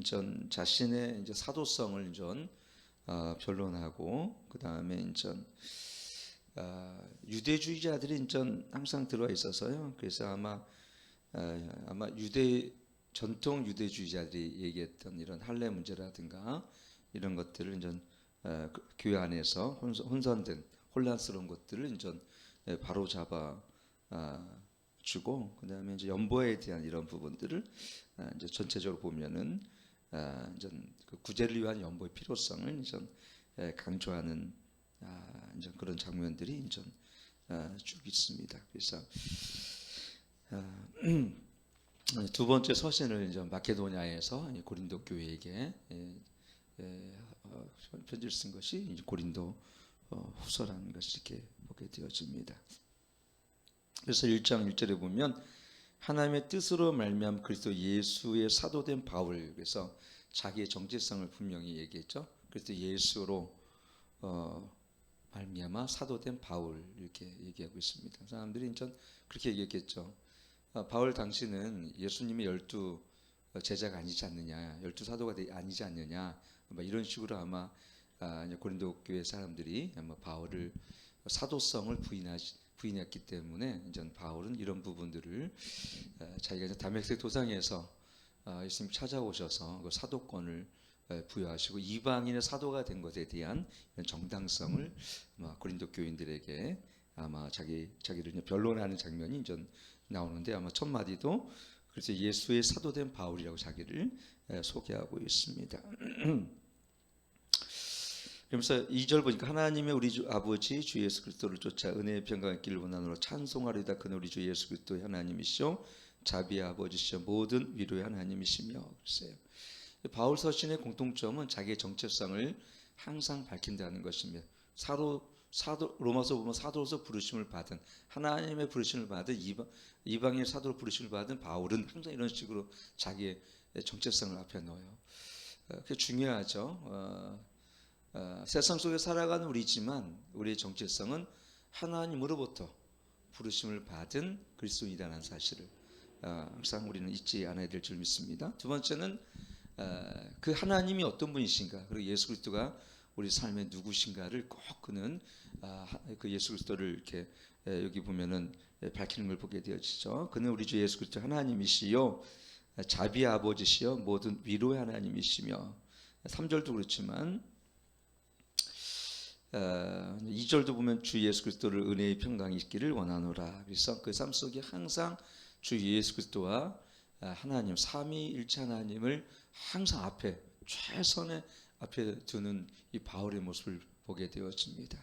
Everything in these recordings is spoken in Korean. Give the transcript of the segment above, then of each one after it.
전 자신의 이제 사도성을 전 변론하고 그 다음에 전 유대주의자들이 전 항상 들어와 있어서요. 그래서 아마 전통 유대주의자들이 얘기했던 이런 할례 문제라든가 이런 것들을 전 교회 안에서 혼선된 혼란스러운 것들을 전 바로 잡아 주고 그 다음에 이제 연보에 대한 이런 부분들을 이제 전체적으로 보면은 이제 그 구제를 위한 연보의 필요성을 이제 강조하는 이제 그런 장면들이 이제 쭉 있습니다. 그래서 두 번째 서신을 이제 마케도니아에서 고린도 교회에게 편지를 쓴 것이 이제 고린도 후서라는 것을 이렇게 보게 되어집니다. 그래서 1장 1절에 보면 하나님의 뜻으로 말미암아 그리스도 예수의 사도된 바울, 그래서 자기의 정체성을 분명히 얘기했죠. 그리스도 예수로 말미암아 사도된 바울 이렇게 얘기하고 있습니다. 사람들이 전 그렇게 얘기했겠죠. 바울 당신은 예수님의 12 제자가 아니지 않느냐, 12 사도가 아니지 않느냐, 이런 식으로 아마 고린도 교회 사람들이 아마 바울을 사도성을 부인했기 때문에 이제 바울은 이런 부분들을 자기가 이제 다메섹 도상에서 예수님 찾아오셔서 그 사도권을 부여하시고 이방인의 사도가 된 것에 대한 정당성을 고린도 교인들에게 아마 자기를 변론하는 장면이 이제 나오는데 아마 첫 마디도 그래서 예수의 사도된 바울이라고 자기를 소개하고 있습니다. 그러면서 2절 보니까 하나님의 우리 주 아버지 주 예수 그리스도를 쫓아 은혜의 평강의 길을 원하노라 찬송하리다 그는 우리 주 예수 그리스도의 하나님이시오 자비의 아버지시오 모든 위로의 하나님이시며 글쎄요. 바울 서신의 공통점은 자기의 정체성을 항상 밝힌다는 것입니다. 로마서 보면 사도로서 부르심을 받은 하나님의 부르심을 받은 이방인의 사도로 부르심을 받은 바울은 항상 이런 식으로 자기의 정체성을 앞에 놓아요. 그게 중요하죠. 세상 속에 살아가는 우리지만 우리의 정체성은 하나님으로부터 부르심을 받은 그리스도인이라는 사실을 항상 우리는 잊지 않아야 될 줄 믿습니다. 두 번째는 그 하나님이 어떤 분이신가 그리고 예수 그리스도가 우리 삶의 누구신가를 꼭 그는 그 예수 그리스도를 이렇게 여기 보면은 밝히는 걸 보게 되어지죠. 그는 우리 주 예수 그리스도 하나님이시요 자비의 아버지시요 모든 위로의 하나님이시며 3절도 그렇지만 2절도 보면 주 예수 그리스도를 은혜의 평강이 있기를 원하노라. 그래서 그 삶 속에 항상 주 예수 그리스도와 하나님 삼위일체 하나님을 항상 앞에 최선의 앞에 두는 이 바울의 모습을 보게 되어집니다.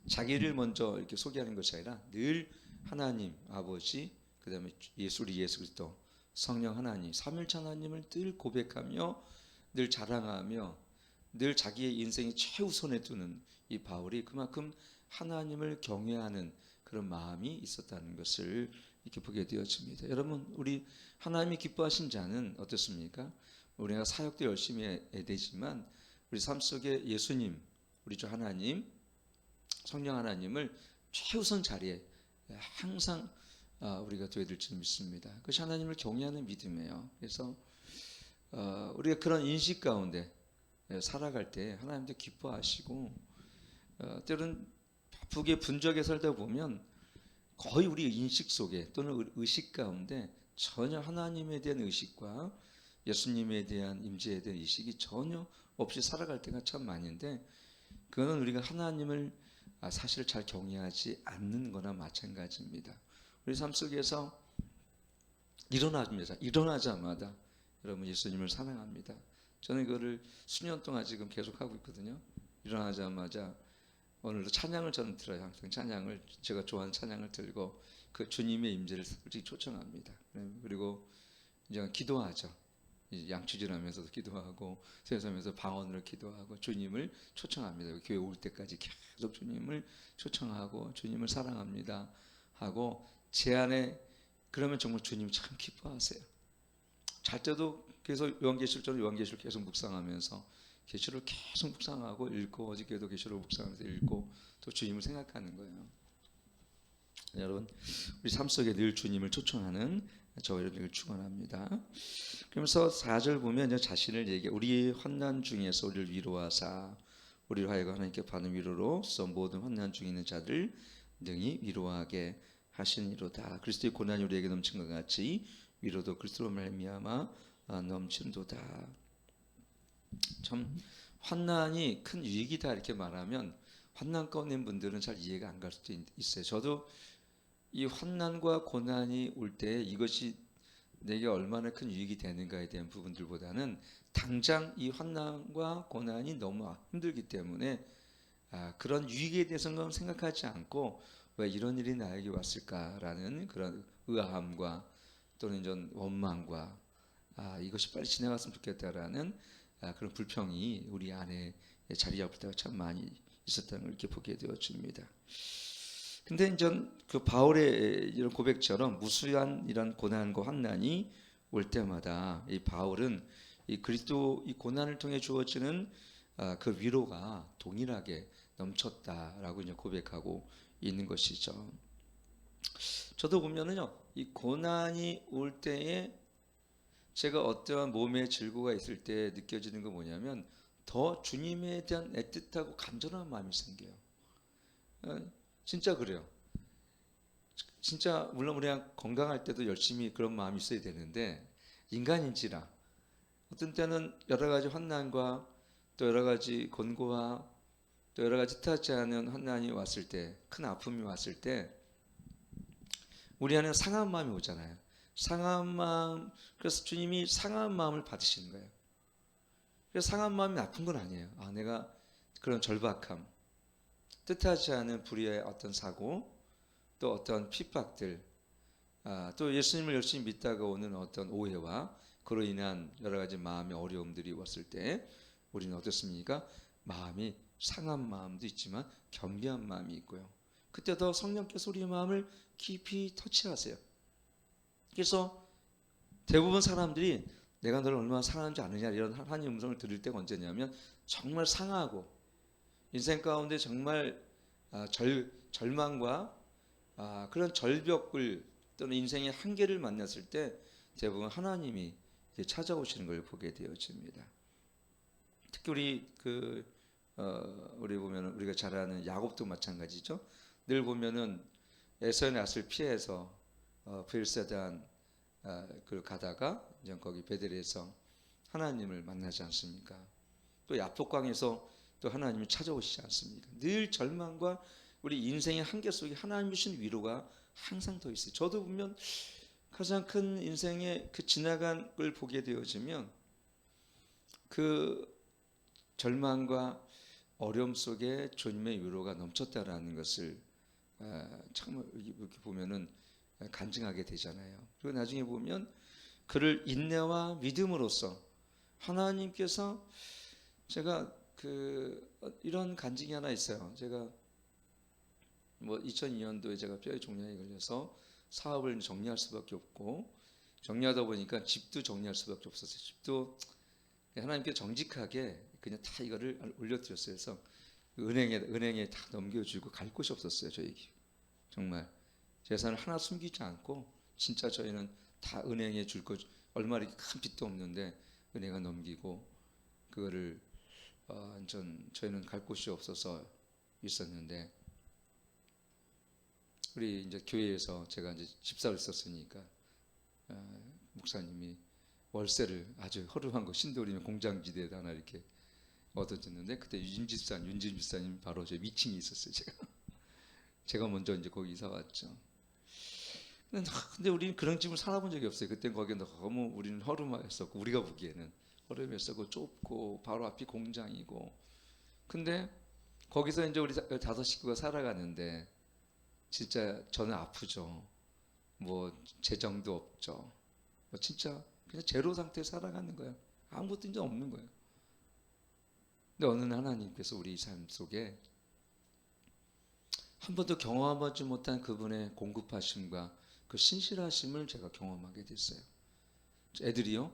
자기를 먼저 이렇게 소개하는 것이 아니라 늘 하나님 아버지 그다음에 우리 예수 그리스도 성령 하나님 삼위일체 하나님을 늘 고백하며 늘 자랑하며 늘 자기의 인생이 최우선에 두는 이 바울이 그만큼 하나님을 경외하는 그런 마음이 있었다는 것을 이렇게 보게 되어집니다. 여러분 우리 하나님이 기뻐하신 자는 어떻습니까? 우리가 사역도 열심히 해야 되지만 우리 삶 속에 예수님 우리 주 하나님 성령 하나님을 최우선 자리에 항상 우리가 둬야 될 줄 믿습니다. 그것이 하나님을 경외하는 믿음이에요. 그래서 우리가 그런 인식 가운데 살아갈 때 하나님도 기뻐하시고 때로는 바쁘게 분주하게 살다 보면 거의 우리 인식 속에 또는 의식 가운데 전혀 하나님에 대한 의식과 예수님에 대한 임재에 대한 의식이 전혀 없이 살아갈 때가 참 많은데 그거는 우리가 하나님을 사실 잘 경외하지 않는 거나 마찬가지입니다. 우리 삶 속에서 일어나자마자 여러분 예수님을 사랑합니다. 저는 이거를 수년 동안 지금 계속 하고 있거든요. 일어나자마자 오늘도 찬양을 저는 들어요. 항상 찬양을 제가 좋아하는 찬양을 들고 그 주님의 임재를 솔직히 초청합니다. 그리고 이제 기도하죠. 양치질하면서도 기도하고 세상에서 방언으로 기도하고 주님을 초청합니다. 교회 올 때까지 계속 주님을 초청하고 주님을 사랑합니다 하고 제 안에 그러면 정말 주님 참 기뻐하세요. 잘 때도 계속 요한계시록 계속 묵상하면서 계시록을 계속 묵상하고 읽고 어저께도 계시록 묵상하면서 읽고 또 주님을 생각하는 거예요. 여러분 우리 삶 속에 늘 주님을 초청하는 저 여러분에게 축원합니다. 그러면서 4절 보면 자신을 우리 환난 중에서 우리를 위로하사 우리를 하여금 하나님께 받는 위로로서 모든 환난 중에 있는 자들 능히 위로하게 하시니로다. 그리스도의 고난이 우리에게 넘친 것 같이 위로도 그리스도로 말미암아 넘친도다. 참 환난이 큰 위기다 이렇게 말하면 환난 가운데 있는 분들은 잘 이해가 안 갈 수도 있어요. 저도 이 환난과 고난이 올 때 이것이 내게 얼마나 큰 유익이 되는가에 대한 부분들보다는 당장 이 환난과 고난이 너무 힘들기 때문에 그런 유익에 대해서는 생각하지 않고 왜 이런 일이 나에게 왔을까라는 그런 의아함과 또는 전 원망과 이것이 빨리 지나갔으면 좋겠다라는 그런 불평이 우리 안에 자리 잡을 때가 참 많이 있었다는 걸 이렇게 보게 되어집니다. 근데 이제 그 바울의 이런 고백처럼 무수한 이런 고난과 환난이 올 때마다 이 바울은 이 그리스도 이 고난을 통해 주어지는 그 위로가 동일하게 넘쳤다라고 이제 고백하고 있는 것이죠. 저도 보면은요, 이 고난이 올 때에 제가 어떠한 몸의 질고가 있을 때 느껴지는 건 뭐냐면 더 주님에 대한 애틋하고 간절한 마음이 생겨요. 진짜 그래요. 진짜 물론 우리가 건강할 때도 열심히 그런 마음이 있어야 되는데 인간인지라 어떤 때는 여러 가지 환난과 또 여러 가지 권고와 또 여러 가지 뜻하지 않은 환난이 왔을 때, 큰 아픔이 왔을 때 우리 안에 상한 마음이 오잖아요. 상한 마음, 그래서 주님이 상한 마음을 받으시는 거예요. 그래서 상한 마음이 나쁜 건 아니에요. 내가 그런 절박함, 뜻하지 않은 불의의 어떤 사고, 또 어떤 핍박들, 또 예수님을 열심히 믿다가 오는 어떤 오해와 그로 인한 여러 가지 마음의 어려움들이 왔을 때 우리는 어떻습니까? 마음이 상한 마음도 있지만 겸비한 마음이 있고요. 그때도 성령께서 우리의 마음을 깊이 터치하세요. 그래서 대부분 사람들이 내가 너를 얼마나 사랑하는지 아느냐 이런 하나님의 음성을 들을 때가 언제냐면 정말 상하고 인생 가운데 정말 절망과 그런 절벽을 또는 인생의 한계를 만났을 때 대부분 하나님이 찾아오시는 걸 보게 되어집니다. 특히 우리 보면 우리가 잘 아는 야곱도 마찬가지죠. 늘 보면은 에서의 낯을 피해서 브엘세단 그 가다가 이제 거기 베델에서 하나님을 만나지 않습니까? 또 야복강에서 또 하나님이 찾아오시지 않습니까? 늘 절망과 우리 인생의 한계 속에 하나님 주신 위로가 항상 더 있어요. 저도 보면 가장 큰 인생의 그 지나간 걸 보게 되어지면 그 절망과 어려움 속에 주님의 위로가 넘쳤다라는 것을 참 이렇게 보면은 간증하게 되잖아요. 그리고 나중에 보면 그를 인내와 믿음으로써 하나님께서 제가 이런 간증이 하나 있어요. 제가 2002년도에 제가 뼈에 종양이 걸려서 사업을 정리할 수밖에 없고 정리하다 보니까 집도 정리할 수밖에 없었어요. 집도 하나님께 정직하게 그냥 다 이거를 올려드렸어요. 그래서 은행에 다 넘겨주고 갈 곳이 없었어요. 저희 정말 재산을 하나 숨기지 않고 진짜 저희는 다 은행에 줄 것 얼마 이렇게 큰 빚도 없는데 은행에 넘기고 그거를 저희는 갈 곳이 없어서 있었는데 우리 이제 교회에서 제가 이제 집사를 썼으니까 목사님이 월세를 아주 허름한 거 신도림의 공장지대에다 하나 이렇게 얻어줬는데 그때 윤진 집사님 바로 제 위층이 있었어요. 제가 먼저 이제 거기 이사 왔죠. 근데 우리는 그런 집을 살아본 적이 없어요. 그때 거기 너무 우리는 허름했었고 우리가 보기에는 허름했었고 좁고 바로 앞이 공장이고. 근데 거기서 이제 우리 5식구가 살아가는데 진짜 저는 아프죠. 재정도 없죠. 진짜 그냥 제로 상태에 살아가는 거예요. 아무것도 이제 없는 거예요. 근데 어느 날 하나님께서 우리 삶 속에 한 번도 경험하지 못한 그분의 공급하심과 그 신실하심을 제가 경험하게 됐어요. 애들이요,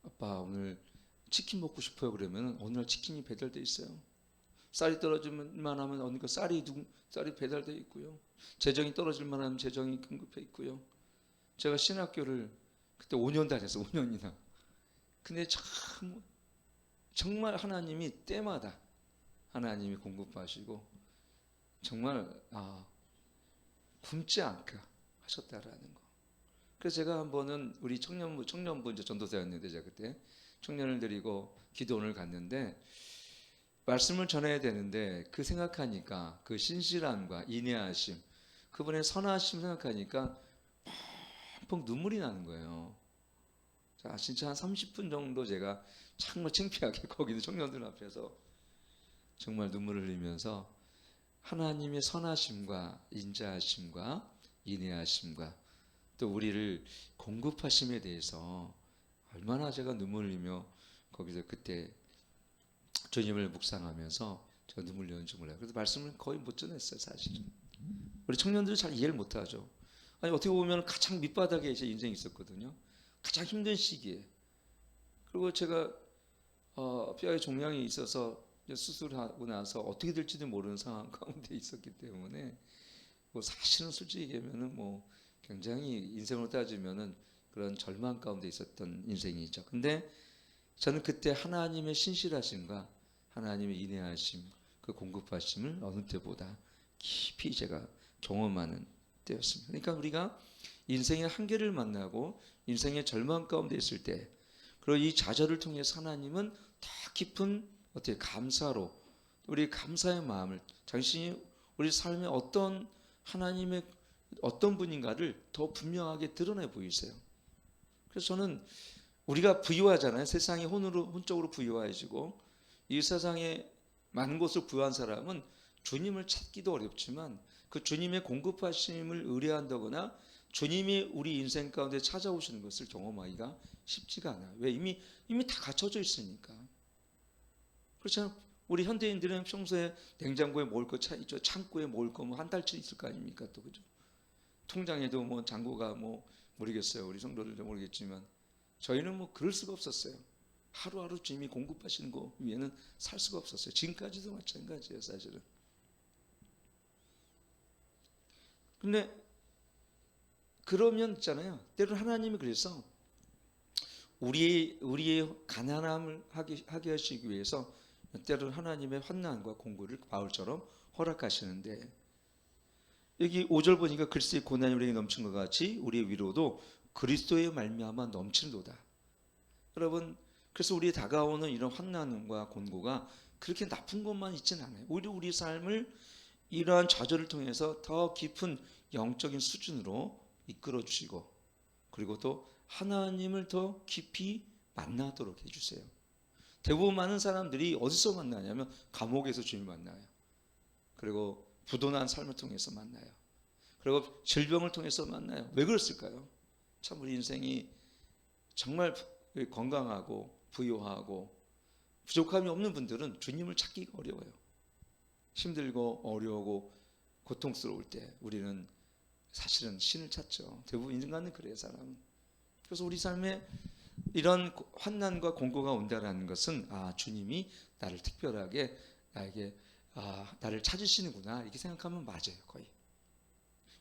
아빠 오늘 치킨 먹고 싶어요 그러면 어느 날 치킨이 배달돼 있어요. 쌀이 떨어질만 하면 어느 쌀이 배달돼 있고요. 재정이 떨어질만 하면 재정이 공급해 있고요. 제가 신학교를 그때 5년 다 됐어. 5년이나. 근데 정말 하나님이 때마다 하나님이 공급하시고 정말 굶지 않게 하셨다라는 거. 그래서 제가 한 번은 우리 청년부 이제 전도사였는데 제가 그때 청년을 데리고 기도원을 갔는데 말씀을 전해야 되는데 그 생각하니까 그 신실함과 인내하심, 그분의 선하심 생각하니까 펑펑 눈물이 나는 거예요. 자, 진짜 한 30분 정도 제가 정말 창피하게 거기 있는 청년들 앞에서 정말 눈물을 흘리면서 하나님의 선하심과 인자하심과 인내하심과 또 우리를 공급하심에 대해서 얼마나 제가 눈물 흘리며 거기서 그때 주님을 묵상하면서 제가 눈물 흘렸는지 몰라요. 그래서 말씀을 거의 못 전했어요, 사실은. 우리 청년들이 잘 이해를 못하죠. 아니 어떻게 보면 가장 밑바닥에 제 인생이 있었거든요. 가장 힘든 시기에. 그리고 제가 뼈에 종양이 있어서 수술하고 나서 어떻게 될지도 모르는 상황 가운데 있었기 때문에 뭐 사실은 솔직히 얘기하면은 뭐 굉장히 인생으로 따지면은 그런 절망 가운데 있었던 인생이죠. 근데 저는 그때 하나님의 신실하심과 하나님의 인내하심, 그 공급하심을 어느 때보다 깊이 제가 경험하는 때였습니다. 그러니까 우리가 인생의 한계를 만나고 인생의 절망 가운데 있을 때, 그리고 이 좌절을 통해서 하나님은 더 깊은 어떻게 감사로 우리 감사의 마음을 당신이 우리 삶에 어떤 하나님의 어떤 분인가를 더 분명하게 드러내 보이세요. 그래서 저는 우리가 부유하잖아요. 세상이 혼적으로 부유해지고 이 세상에 많은 것을 부유한 사람은 주님을 찾기도 어렵지만 그 주님의 공급하심을 의뢰한다거나 주님이 우리 인생 가운데 찾아오시는 것을 경험하기가 쉽지가 않아요. 왜? 이미 다 갖춰져 있으니까. 그렇잖아요. 우리 현대인들은 평소에 냉장고에 먹을 거 있죠. 창고에 먹을 거 뭐 한 달치 있을 거 아닙니까? 또 그죠? 통장에도 뭐 잔고가 뭐 모르겠어요. 우리 성도들도 모르겠지만 저희는 뭐 그럴 수가 없었어요. 하루하루 주님이 공급하시는 거 위에는 살 수가 없었어요. 지금까지도 마찬가지예요, 사실은. 근데 그러면 있잖아요. 때로는 하나님이 그래서 우리의 가난함을 하게 하시기 위해서 때로는 하나님의 환난과 공고를 바울처럼 허락하시는데, 여기 5절 보니까 그리스도의 고난이 우리에게 넘친 것 같이 우리의 위로도 그리스도의 말미암아 넘치는도다. 여러분, 그래서 우리에 다가오는 이런 환난과 곤고가 그렇게 나쁜 것만 있지는 않아요. 오히려 우리 삶을 이러한 좌절을 통해서 더 깊은 영적인 수준으로 이끌어 주시고, 그리고 또 하나님을 더 깊이 만나도록 해주세요. 대부분 많은 사람들이 어디서 만나냐면 감옥에서 주님을 만나요. 그리고 부도난 삶을 통해서 만나요. 그리고 질병을 통해서 만나요. 왜 그랬을까요? 참 우리 인생이 정말 건강하고 부유하고 부족함이 없는 분들은 주님을 찾기가 어려워요. 힘들고 어려우고 고통스러울 때 우리는 사실은 신을 찾죠. 대부분 인간은 그래요, 사람은. 그래서 우리 삶에 이런 환난과 공고가 온다라는 것은 주님이 나를 특별하게 나에게 나를 찾으시는구나 이렇게 생각하면 맞아요. 거의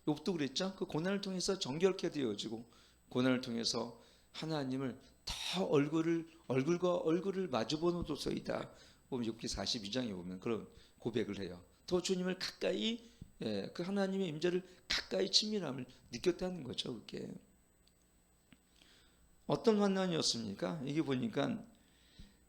욥도 그랬죠. 그 고난을 통해서 정결케 되어지고 고난을 통해서 하나님을 더 얼굴과 얼굴을 마주보는도서이다. 보면 욥기 42장에 보면 그런 고백을 해요. 더 주님을 가까이 그 하나님의 임재를 가까이 친밀함을 느꼈다는 거죠. 그게 어떤 환난이었습니까? 이게 보니까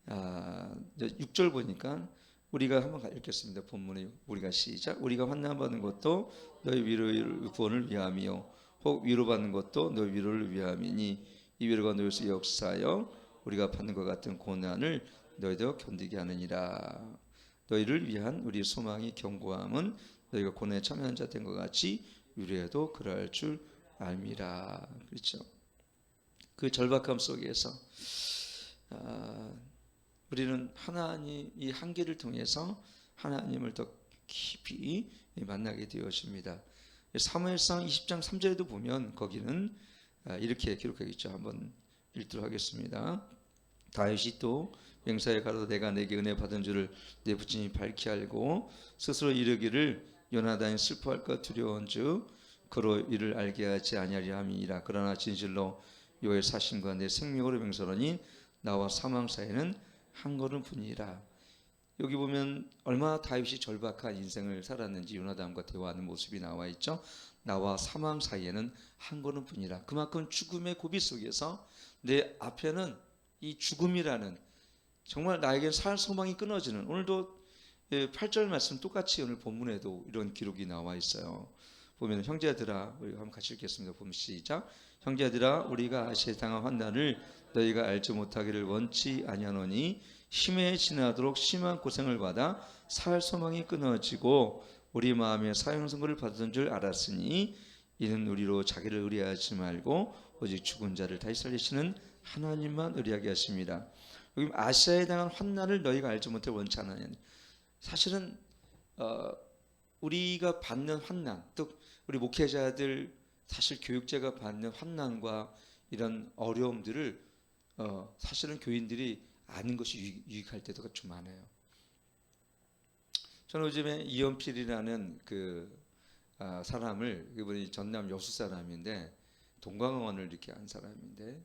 6절 보니까 우리가 한번 읽겠습니다. 본문에 우리가 시작. 우리가 환난받는 것도 너희 위로의 구원을 위함이요 혹 위로받는 것도 너희 위로를 위함이니 이 위로가 너희에서 역사하여 우리가 받는 것 같은 고난을 너희도 견디게 하느니라. 너희를 위한 우리 소망이 견고함은 너희가 고난에 참여한 자 된 것 같이 위로에도 그럴 줄 알미라. 그렇죠. 그 절박함 속에서 우리는 하나님 이 한계를 통해서 하나님을 더 깊이 만나게 되어집니다. 사무엘상 20장 3절에도 보면 거기는 이렇게 기록하고 있죠. 한번 읽도록 하겠습니다. 다윗이 또 맹사에 가로되 내가 내게 은혜 받은 줄을 내 부친이 밝히 알고 스스로 이르기를 요나단이 슬퍼할까 두려운즉 그로 이를 알게 하지 아니하리 함이니라. 그러나 진실로 여호와의 사심과 내 생명으로 맹설하니 나와 사망 사이에는 한 걸음뿐이라. 여기 보면 얼마나 다윗이 절박한 인생을 살았는지 요나단과 대화하는 모습이 나와 있죠. 나와 사망 사이에는 한 걸음뿐이라. 그만큼 죽음의 고비 속에서 내 앞에는 이 죽음이라는, 정말 나에겐 살 소망이 끊어지는, 오늘도 8절 말씀 똑같이 오늘 본문에도 이런 기록이 나와 있어요. 보면 형제들아, 우리가 한번 같이 읽겠습니다. 보면 시작. 형제들아, 우리가 아시에 당한 환난을 너희가 알지 못하기를 원치 아니하노니 심해 지나도록 심한 고생을 받아 살 소망이 끊어지고 우리 마음에 사형 선고를 받은 줄 알았으니 이는 우리로 자기를 의뢰하지 말고 오직 죽은 자를 다시 살리시는 하나님만 의뢰하게 하십니다. 여기 아시아에 당한 환난을 너희가 알지 못해 원치 않으니, 사실은 우리가 받는 환난, 또 우리 목회자들 사실 교육자가 받는 환난과 이런 어려움들을 사실은 교인들이 아는 것이 유익할 때도 좀 많아요. 저는 요즘에 이연필이라는 사람을, 이분이 전남 여수 사람인데 동광원을 이렇게 한 사람인데,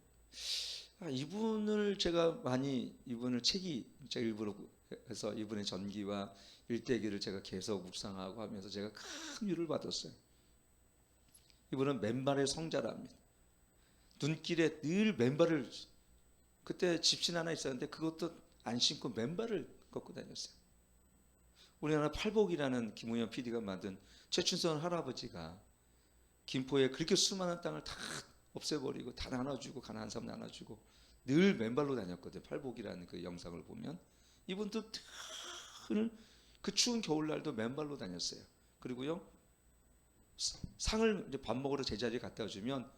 이분을 제가 많이, 이분을 책이 제가 일부러 해서 이분의 전기와 일대기를 제가 계속 묵상하고 하면서 제가 큰 위로를 받았어요. 이분은 맨발의 성자랍니다. 눈길에 늘 맨발을, 그때 집신 하나 있었는데 그것도 안 신고 맨발을 걷고 다녔어요. 우리나라 팔복이라는 김우현 PD가 만든 최춘선 할아버지가 김포에 그렇게 수많은 땅을 다 없애버리고 다 나눠주고, 가난한 사람 나눠주고 늘 맨발로 다녔거든요. 팔복이라는 그 영상을 보면 이분도 늘 그 추운 겨울날도 맨발로 다녔어요. 그리고요, 상을 이제 밥 먹으러 제자리에 갖다 주면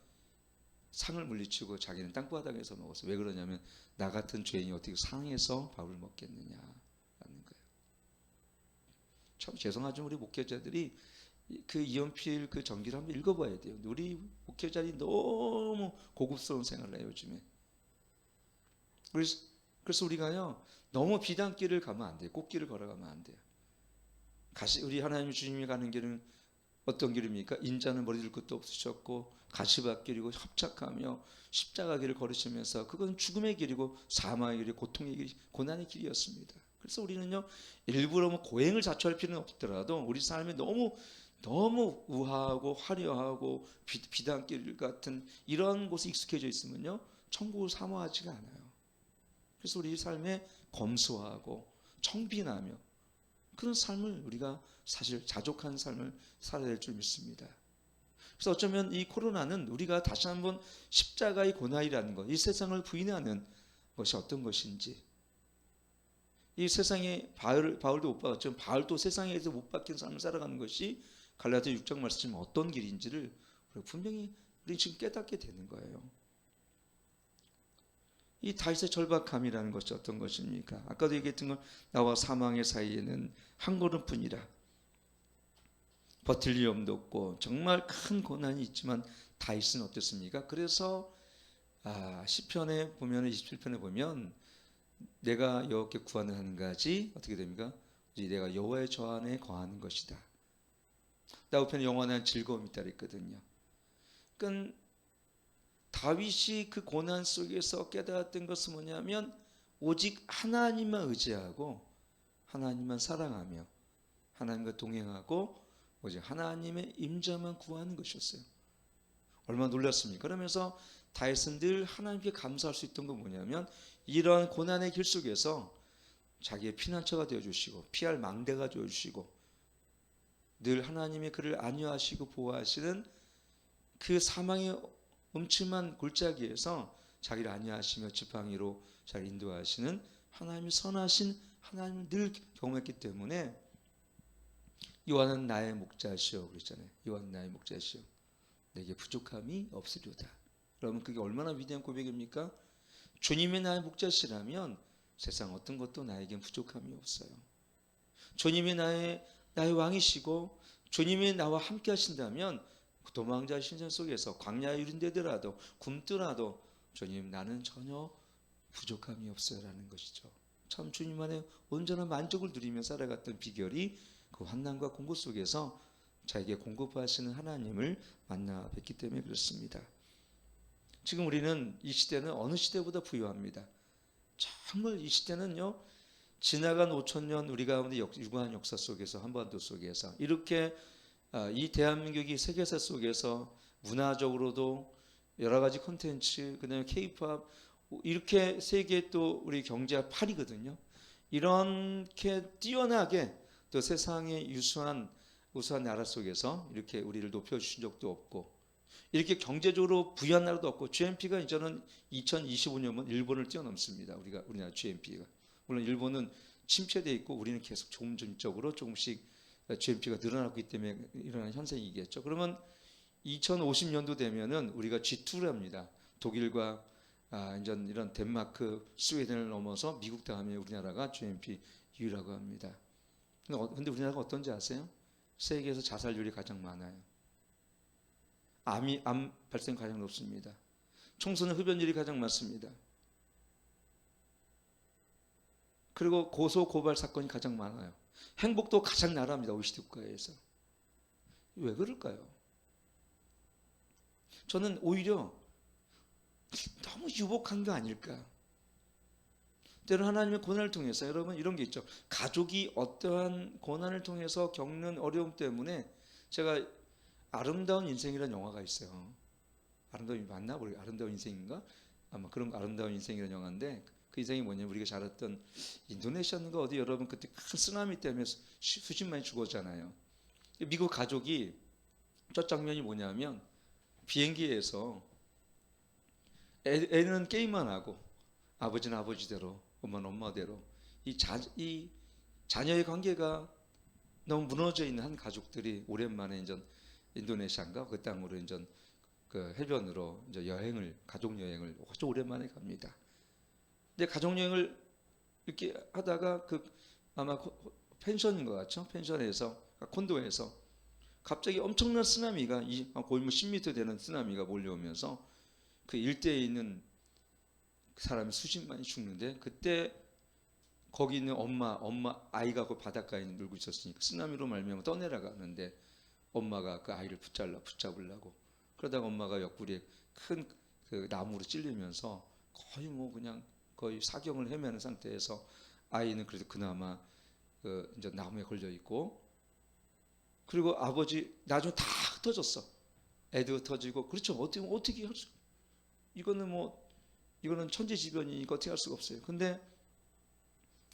상을 물리치고 자기는 땅바닥에서 먹었어요. 왜 그러냐면 나 같은 죄인이 어떻게 상에서 밥을 먹겠느냐라는 거예요. 참 죄송하지만 우리 목회자들이 그 이연필 그 전기를 한번 읽어봐야 돼요. 우리 목회자들이 너무 고급스러운 생활을 해요 요즘에. 그래서 우리가요 너무 비단길을 가면 안 돼요. 꽃길을 걸어가면 안 돼요. 우리 하나님 주님이 가는 길은 어떤 길입니까? 인자는 머리 들 것도 없으셨고 가시밭길이고 협착하며 십자가 길을 걸으시면서, 그건 죽음의 길이고 사망의 길이고 고통의 길, 고난의 길이었습니다. 그래서 우리는요 일부러 고행을 자초할 필요는 없더라도 우리 삶에 너무 우아하고 화려하고 비단길 같은 이런 곳에 익숙해져 있으면요 천국을 사모하지가 않아요. 그래서 우리 삶에 검소하고 청빈하며 그런 삶을 우리가 사실 자족한 삶을 살아야 될 줄 믿습니다. 그래서 어쩌면 이 코로나는 우리가 다시 한번 십자가의 고난이라는 것, 이 세상을 부인하는 것이 어떤 것인지, 이 세상에 바울도 못 박았지만 바울도 세상에서 못 박힌 삶을 살아가는 것이 갈라디아 6장 말씀 어떤 길인지를 분명히 우리 지금 깨닫게 되는 거예요. 이 다윗의 절박함이라는 것이 어떤 것입니까? 아까도 얘기했던 건 나와 사망의 사이에는 한 걸음뿐이라. 버틸 위험도 없고 정말 큰 고난이 있지만 다윗은 어땠습니까? 그래서 시편에 보면 27편에 보면 내가 여호와께 구하는 한 가지 어떻게 됩니까? 내가 여호와의 저 안에 거하는 것이다. 다윗편에 영원한 즐거움이 있다 그랬거든요. 그러니까 다윗이 그 고난 속에서 깨달았던 것은 뭐냐면 오직 하나님만 의지하고 하나님만 사랑하며 하나님과 동행하고 오직 하나님의 임재만 구하는 것이었어요. 얼마나 놀랐습니까? 그러면서 다윗은 늘 하나님께 감사할 수 있던 건 뭐냐면 이러한 고난의 길 속에서 자기의 피난처가 되어주시고 피할 망대가 되어주시고 늘 하나님의 그를 안위하시고 보호하시는 그 사망의 음침한 골짜기에서 자기를 안위하시며 지팡이로 잘 인도하시는 하나님이 선하신 하나님을 늘 경험했기 때문에 여호와는 나의 목자시오 그랬잖아요. 여호와는 나의 목자시오 내게 부족함이 없으리로다. 여러분 그게 얼마나 위대한 고백입니까? 주님이 나의 목자시라면 세상 어떤 것도 나에겐 부족함이 없어요. 주님이 나의 왕이시고 주님이 나와 함께 하신다면 도망자 신전 속에서 광야에 유린되더라도 굶더라도 주님 나는 전혀 부족함이 없어요 라는 것이죠. 참 주님 안에 온전한 만족을 누리며 살아갔던 비결이 그 환난과 공고 속에서 자에게 공급하시는 하나님을 만나 뵙기 때문에 그렇습니다. 지금 우리는 이 시대는 어느 시대보다 부유합니다. 정말 이 시대는요, 지나간 5,000년 우리 가운데 유구한 역사 속에서, 한반도 속에서 이렇게 이 대한민국이 세계사 속에서 문화적으로도 여러 가지 콘텐츠, 그다음에 K-팝, 이렇게 세계 또 우리 경제가 8이거든요. 이렇게 뛰어나게 또 세상의 우수한 나라 속에서 이렇게 우리를 높여주신 적도 없고, 이렇게 경제적으로 부유한 나라도 없고, GNP가 이제는 2025년은 일본을 뛰어넘습니다. 우리나라 GNP가. 물론 일본은 침체돼 있고 우리는 계속 점점적으로 조금씩 GNP가 늘어나고 있기 때문에 일어나는 현상이겠죠. 그러면 2050년도 되면은 우리가 G2랍니다. 독일과 이제 이런 덴마크, 스웨덴을 넘어서 미국 다음에 우리나라가 GNP 2위라고 합니다. 근데 우리나라가 어떤지 아세요? 세계에서 자살률이 가장 많아요. 암 발생 가장 높습니다. 청소년 흡연율이 가장 많습니다. 그리고 고소 고발 사건이 가장 많아요. 행복도 가장 나라입니다. OECD 국가에서. 왜 그럴까요? 저는 오히려 너무 유복한 거 아닐까. 때로 하나님의 고난을 통해서, 여러분 이런 게 있죠. 가족이 어떠한 고난을 통해서 겪는 어려움 때문에, 제가 아름다운 인생이라는 영화가 있어요. 아름다운 맞나? 모르겠어요. 아름다운 인생인가? 아마 그런 아름다운 인생이라는 영화인데, 그 인생이 뭐냐면 우리가 잘 알았던 인도네시아인가 어디, 여러분 그때 큰 쓰나미 때문에 수십만이 죽었잖아요. 미국 가족이, 첫 장면이 뭐냐면 비행기에서 애는 게임만 하고 아버지는 아버지대로, 엄마는 엄마대로, 이 자녀의 관계가 너무 무너져 있는 한 가족들이 오랜만에 이제 인도네시아인가 그 땅으로 이제 그 해변으로 이제 가족 여행을 아주 오랜만에 갑니다. 근데 가족 여행을 이렇게 하다가 아마 펜션인 것 같죠? 펜션에서, 콘도에서 갑자기 엄청난 쓰나미가, 거의 뭐 10m 되는 쓰나미가 몰려오면서 그 일대에 있는 사람이 수십만이 죽는데, 그때 거기 있는 아이가 그 바닷가에 놀고 있었으니까 쓰나미로 말미암아 떠내려가는데, 엄마가 그 아이를 붙잡으려고 그러다가 엄마가 옆구리에 큰 그 나무로 찔리면서 거의 사경을 헤매는 상태에서, 아이는 그래도 그나마 이제 나무에 걸려 있고, 그리고 아버지 나중에 다 흩어졌어. 애도 흩어지고. 그렇죠. 어떻게 할 수? 이거는 천재지변이니까 어떻게 할 수가 없어요. 근데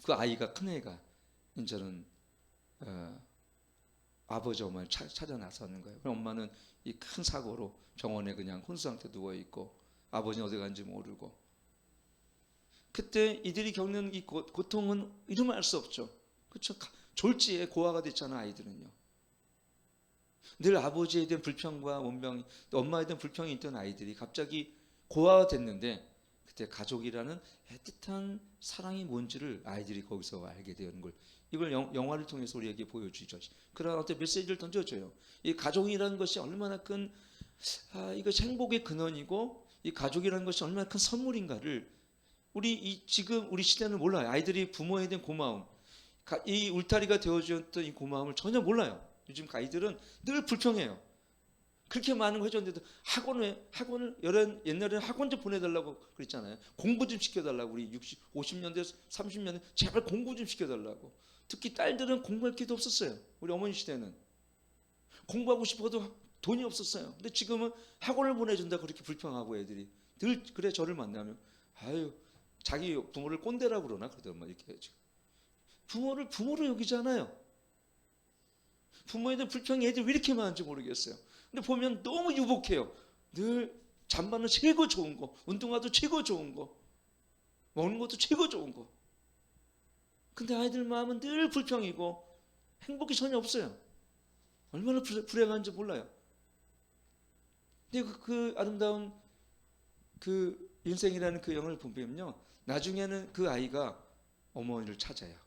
그 아이가, 큰 애가 이제는 아버지 엄마를 찾아 나서는 거예요. 그럼 엄마는 이 큰 사고로 병원에 그냥 혼수 상태 누워 있고, 아버지는 어디 간지 모르고. 그때 이들이 겪는 이 고통은 이루말 수 없죠. 그렇죠. 졸지에 고아가 됐잖아, 아이들은요. 늘 아버지에 대한 불평과 원망이, 또 엄마에 대한 불평이 있던 아이들이 갑자기 고아가 됐는데, 그때 가족이라는 애틋한 사랑이 뭔지를 아이들이 거기서 알게 되는 걸, 이걸 영화를 통해서 우리에게 보여주죠. 그런 어떤 메시지를 던져줘요. 이 가족이라는 것이 얼마나 큰 이것이 행복의 근원이고, 이 가족이라는 것이 얼마나 큰 선물인가를 지금 우리 시대는 몰라요. 아이들이 부모에 대한 고마움, 이 울타리가 되어주었던 이 고마움을 전혀 몰라요. 요즘 아이들은 늘 불평해요. 그렇게 많은 거 해줬는데도 학원을 옛날에는 학원 좀 보내달라고 그랬잖아요. 공부 좀 시켜달라고. 우리 50년대 30년대 제발 공부 좀 시켜달라고. 특히 딸들은 공부할 기회도 없었어요. 우리 어머니 시대는 공부하고 싶어도 돈이 없었어요. 근데 지금은 학원을 보내준다 그렇게 불평하고, 애들이 늘 그래. 저를 만나면 자기 부모를 꼰대라고 그러더만 이렇게. 부모를 여기지 않아요. 부모에 대한 불평이 애들 왜 이렇게 많은지 모르겠어요. 근데 보면 너무 유복해요. 늘 잠바는 최고 좋은 거, 운동화도 최고 좋은 거, 먹는 것도 최고 좋은 거. 근데 아이들 마음은 늘 불평이고 행복이 전혀 없어요. 얼마나 불행한지 몰라요. 근데 그 아름다운 그 인생이라는 그 영화를 보면요, 나중에는 그 아이가 어머니를 찾아요.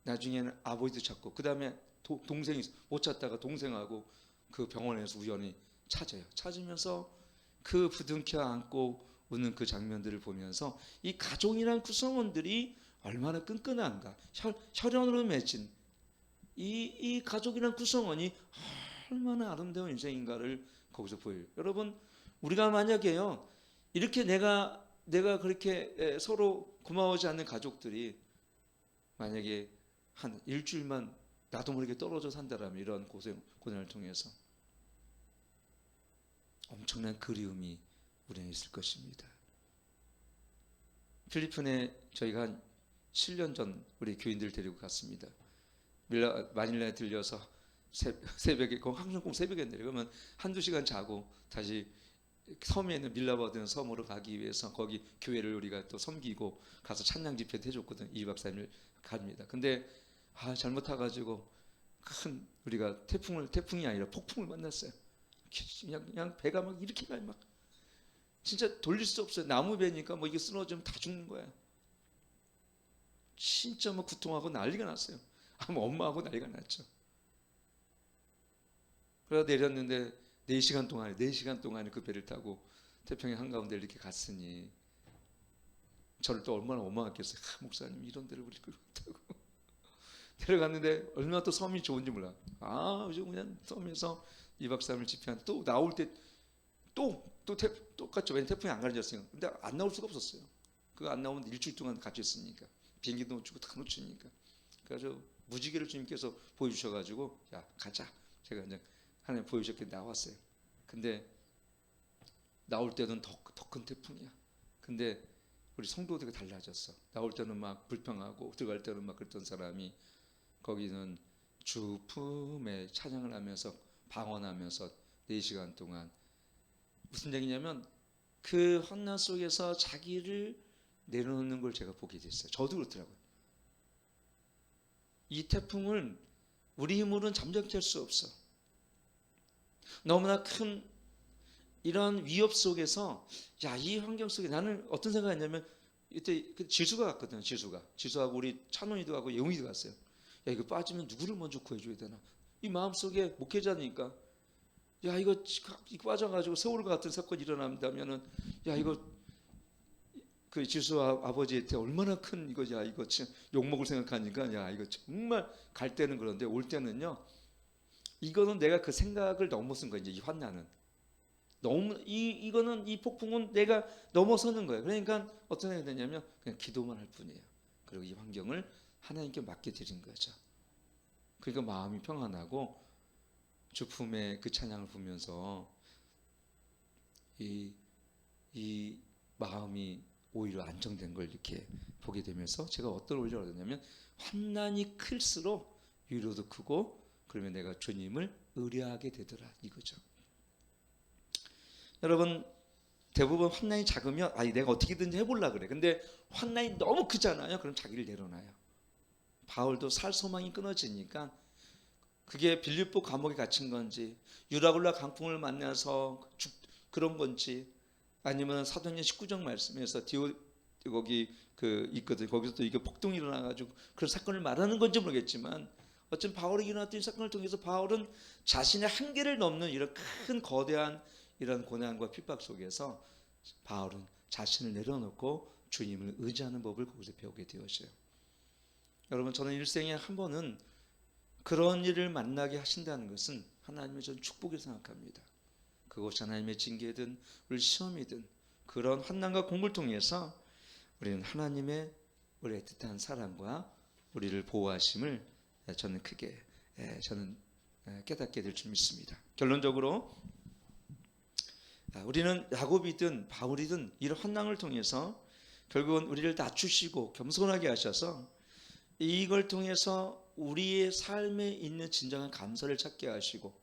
나중에는 아버지도 찾고, 그 다음에 동생이 못 찾다가 동생하고 그 병원에서 우연히 찾으면서 그 부둥켜 안고 웃는 그 장면들을 보면서, 이 가족이란 구성원들이 얼마나 끈끈한가, 혈연으로 맺힌 이 가족이란 구성원이 얼마나 아름다운 인생인가를 거기서 보여요. 여러분, 우리가 만약에요 이렇게 내가 그렇게 서로 고마워하지 않는 가족들이 만약에 한 일주일만 나도 모르게 떨어져 산다라면, 이런 고난을 통해서 엄청난 그리움이 우리는 있을 것입니다. 필리핀에 저희가 한 7년 전 우리 교인들 데리고 갔습니다. 마닐라에 들려서 새벽에, 항상 꼭 새벽에 내려가면 한두 시간 자고 다시 섬에 있는 밀라바드는 섬으로 가기 위해서 거기 교회를 우리가 또 섬기고 가서 찬양 집회도 해줬거든. 2박 3일 갑니다. 근데 잘못 타가지고 큰 우리가 태풍이 아니라 폭풍을 만났어요. 그냥 배가 막 이렇게 가요. 막 진짜 돌릴 수 없어요. 나무 배니까 뭐 이게 쓰러지면 다 죽는 거야. 진짜 뭐 구통하고 난리가 났어요. 아마 엄마하고 난리가 났죠. 그러다 내렸는데 4시간 동안에 그 배를 타고 태평양 한가운데 이렇게 갔으니 저를 또 얼마나 원망했겠어요. 목사님 이런 데를 우리 끌고 갔다고. 내려갔는데 얼마나 또 섬이 좋은지 몰라. 그냥 섬에서 2박 3일 집회하는데 또 나올 때 똑같죠. 왜냐면 태풍이 안 가려졌어요. 근데 안 나올 수가 없었어요. 그거 안 나오면 일주일 동안 갇혀 있으니까. 비행기도 놓치고 다 놓치니까. 그래서 무지개를 주님께서 보여주셔가지고 야 가자. 제가 이제 하나님 보여주셨기에 나왔어요. 근데 나올 때는 더 큰 태풍이야. 근데 우리 성도들이 달라졌어. 나올 때는 막 불평하고 들어갈 때는 막 그랬던 사람이 거기는 주 품에 찬양을 하면서 방언하면서 4시간 동안 무슨 얘기냐면 그 환난 속에서 자기를 내려놓는 걸 제가 보게 됐어요. 저도 그렇더라고요. 이 태풍을 우리 힘으로는 잠잠케 할 수 없어. 너무나 큰 이런 위협 속에서 이 환경 속에 나는 어떤 생각했냐면 이때 지수가 갔거든요. 지수하고 우리 찬원이도 가고 영희도 갔어요. 이거 빠지면 누구를 먼저 구해줘야 되나. 이 마음속에 목회자니까 이거 빠져가지고 세월 같은 사건이 일어난다면은 이거 그 지수 아버지한테 얼마나 큰 이거야. 이거 욕먹을 생각하니까 이거 정말 갈 때는 그런데 올 때는요. 이거는 내가 그 생각을 넘어선 거예요. 이제 이 환난은 이거는 이 폭풍은 내가 넘어서는 거예요. 그러니까 어떤 생각이 되냐면 그냥 기도만 할 뿐이에요. 그리고 이 환경을 하나님께 맡겨 드린 거죠. 그러니까 마음이 평안하고 주 품에 그 찬양을 부르면서 이 마음이 오히려 안정된 걸 이렇게 보게 되면서 제가 어떤 오히려 얻었냐면 환난이 클수록 위로도 크고 그러면 내가 주님을 의뢰하게 되더라 이거죠. 여러분 대부분 환난이 작으면 내가 어떻게든지 해보려고 그래. 근데 환난이 너무 크잖아요. 그럼 자기를 내려놔요. 바울도 살 소망이 끊어지니까 그게 빌립보 감옥에 갇힌 건지 유라굴라 강풍을 만나서 그런 건지 아니면 사도행전 19장 말씀에서 거기 있거든. 거기서 또 이게 폭동이 일어나가지고 그런 사건을 말하는 건지 모르겠지만 어쨌든 바울이 일어났던 이 사건을 통해서 바울은 자신의 한계를 넘는 이런 큰 거대한 이런 고난과 핍박 속에서 바울은 자신을 내려놓고 주님을 의지하는 법을 거기서 배우게 되었어요. 여러분 저는 일생에 한 번은 그런 일을 만나게 하신다는 것은 하나님의 전 축복이라고 생각합니다. 그것이 하나님의 징계든 우리 시험이든 그런 환난과 공부를 통해서 우리는 하나님의 우리의 뜻한 사랑과 우리를 보호하심을 저는 크게 깨닫게 될 줄 믿습니다. 결론적으로 우리는 야곱이든 바울이든 이런 환난을 통해서 결국은 우리를 낮추시고 겸손하게 하셔서 이걸 통해서 우리의 삶에 있는 진정한 감사를 찾게 하시고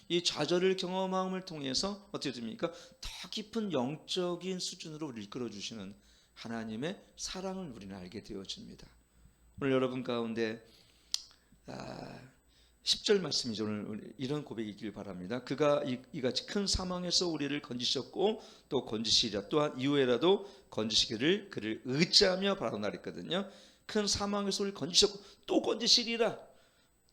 이 좌절을 경험함을 통해서 어떻게 됩니까? 더 깊은 영적인 수준으로 우리를 이끌어 주시는 하나님의 사랑을 우리는 알게 되어집니다. 오늘 여러분 가운데 10절 말씀이죠. 오늘 이런 고백이 있길 바랍니다. 그가 이같이 큰 사망에서 우리를 건지셨고 또 건지시리라. 또한 이후에라도 건지시기를 그를 의지하며 바라노라 했거든요. 큰 사망에서 우리를 건지셨고 또 건지시리라.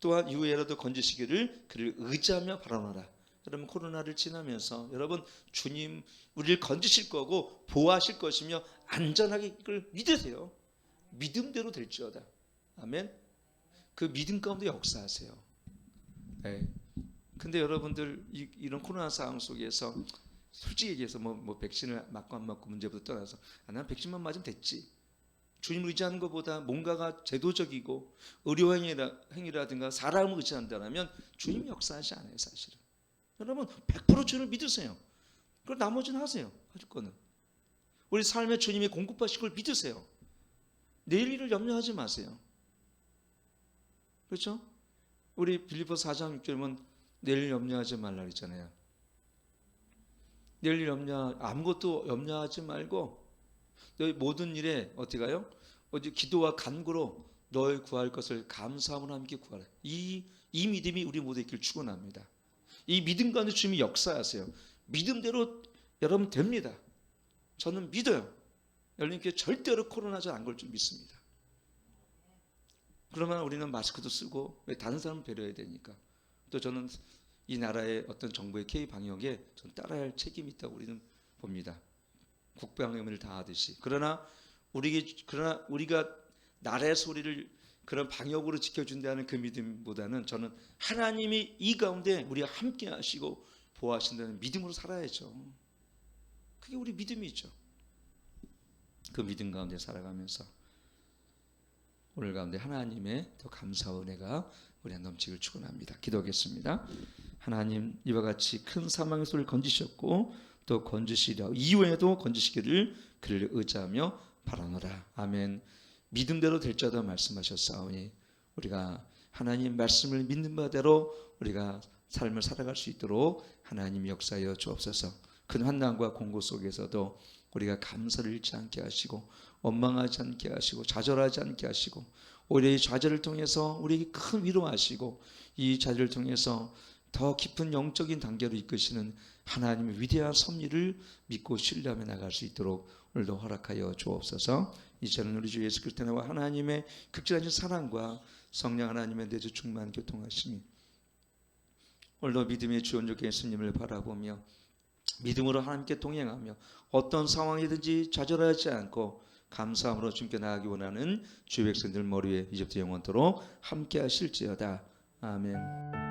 또한 이후에라도 건지시기를 그를 의지하며 바라노라. 여러분 코로나를 지나면서 여러분 주님 우리를 건지실 거고 보호하실 것이며 안전하게 이걸 믿으세요. 믿음대로 될지어다. 아멘. 그 믿음 가운데 역사하세요. 네. 근데 여러분들 이런 코로나 상황 속에서 솔직히 얘기해서 뭐 백신을 맞고 안 맞고 문제부터 떠나서 난 백신만 맞으면 됐지. 주님을 의지하는 것보다 뭔가가 제도적이고 의료 행위라든가 사람을 의지한다면 주님이 역사하지 않아요, 사실은. 여러분 100% 주님을 믿으세요. 그리고 나머지는 하세요. 하실 거는. 우리 삶에 주님이 공급하실 걸 믿으세요. 내일 일을 염려하지 마세요. 그렇죠? 우리 빌립보서 4장 6절은 내일 염려하지 말라 그랬잖아요. 내일 아무것도 염려하지 말고 너희 모든 일에 어떻게 가요? 어디 기도와 간구로 너희 구할 것을 감사함으로 함께 구하라. 이 믿음이 우리 모두에 있기를 축원합니다. 이 믿음 가운데 주님이 역사하세요. 믿음대로 여러분 됩니다. 저는 믿어요. 여러분께 절대로 코로나 잘 안 걸 줄 믿습니다. 그러면 우리는 마스크도 쓰고 왜 다른 사람 배려해야 되니까. 또 저는 이 나라의 어떤 정부의 K 방역에 전 따라야 할 책임이 있다고 우리는 봅니다. 국방의무를 다하듯이. 그러나 우리가 나라의 소리를 그런 방역으로 지켜준다는 그 믿음보다는 저는 하나님이 이 가운데 우리와 함께 하시고 보호하신다는 믿음으로 살아야죠. 그게 우리 믿음이죠. 그 믿음 가운데 살아가면서 오늘 가운데 하나님의 더 감사와 은혜가 우리가 넘치길 축원합니다. 기도하겠습니다. 하나님, 이와 같이 큰 사망의 소리를 건지셨고 또 건지시려 이후에도 건지시기를 그를 의지하며 바라노라. 아멘. 믿음대로 될 자도 말씀하셨사오니 우리가 하나님 말씀을 믿는 바대로 우리가 삶을 살아갈 수 있도록 하나님 역사하여 주옵소서. 큰 환난과 공고 속에서도 우리가 감사를 잃지 않게 하시고 원망하지 않게 하시고 좌절하지 않게 하시고 오히려 이 좌절을 통해서 우리에게 큰 위로하시고 이 좌절을 통해서 더 깊은 영적인 단계로 이끄시는 하나님의 위대한 섭리를 믿고 신뢰하며 나갈 수 있도록 오늘도 허락하여 주옵소서. 이제는 우리 주 예수 그리스도와 하나님의 극진하신 사랑과 성령 하나님의 내주 충만 교통하심이 오늘도 믿음의 주 온전케 예수님을 바라보며 믿음으로 하나님께 동행하며 어떤 상황이든지 좌절하지 않고 감사함으로 주님께 나아가기 원하는 주의 백성들 머리에 이제부터 영원토록 함께 하실지어다. 아멘.